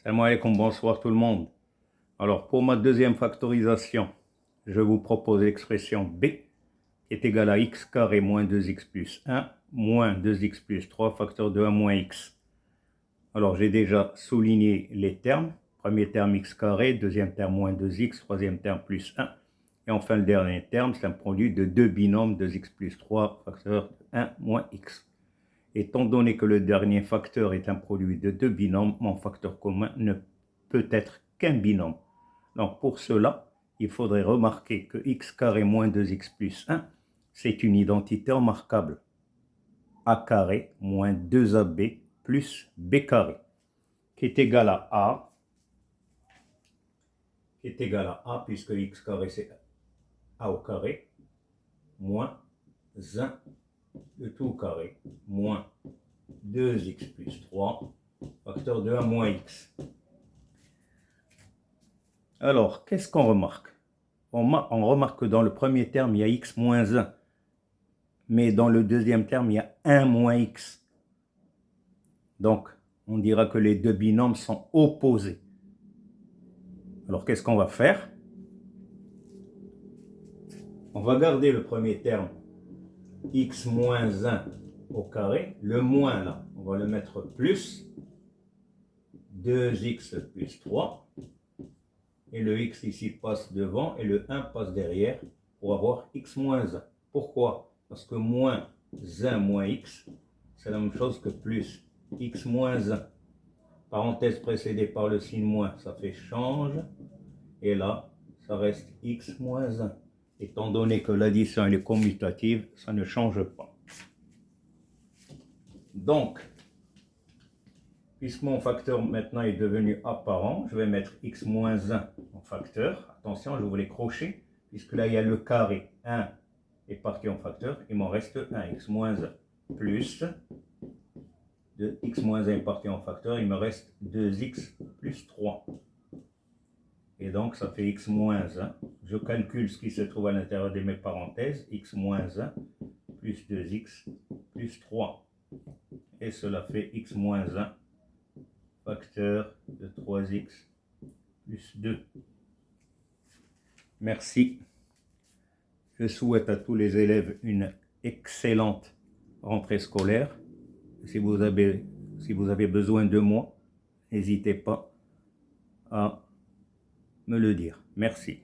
Salam alaikum, bonsoir tout le monde. Alors pour ma deuxième factorisation, je vous propose l'expression B qui est égale à x carré moins 2x plus 1 moins 2x plus 3 facteur de 1 moins x. Alors j'ai déjà souligné les termes. Premier terme x carré, deuxième terme moins 2x, troisième terme plus 1. Et enfin le dernier terme, c'est un produit de deux binômes 2x plus 3 facteur de 1 moins x. Étant donné que le dernier facteur est un produit de deux binômes, mon facteur commun ne peut être qu'un binôme. Donc pour cela, il faudrait remarquer que x carré moins 2x plus 1, c'est une identité remarquable. A carré moins 2ab plus b carré, qui est égal à a, puisque x carré c'est a au carré, moins 1 de tout au carré, moins 2x plus 3, facteur de 1 moins x. Alors, qu'est-ce qu'on remarque? On remarque que dans le premier terme, il y a x moins 1. Mais dans le deuxième terme, il y a 1 moins x. Donc, on dira que les deux binômes sont opposés. Alors, qu'est-ce qu'on va faire? On va garder le premier terme, x moins 1 au carré. Le moins, là, on va le mettre plus 2x plus 3. Et le x ici passe devant et le 1 passe derrière pour avoir x moins 1. Pourquoi? Parce que moins 1 moins x, c'est la même chose que plus x moins 1. Parenthèse précédée par le signe moins, ça fait change. Et là, ça reste x moins 1. Étant donné que l'addition est commutative, ça ne change pas. Donc, puisque mon facteur maintenant est devenu apparent, je vais mettre x moins 1 en facteur. Attention, je vous les crochets, puisque là, il y a le carré. 1 est parti en facteur, il m'en reste 1, x moins 1 plus de x moins 1 est parti en facteur, il me reste 2x plus 3. Et donc, ça fait x moins 1. Je calcule ce qui se trouve à l'intérieur de mes parenthèses, x moins 1 plus 2x plus 3. Et cela fait x moins 1 facteur de 3x plus 2. Merci. Je souhaite à tous les élèves une excellente rentrée scolaire. Si vous avez besoin de moi, n'hésitez pas à me le dire. Merci.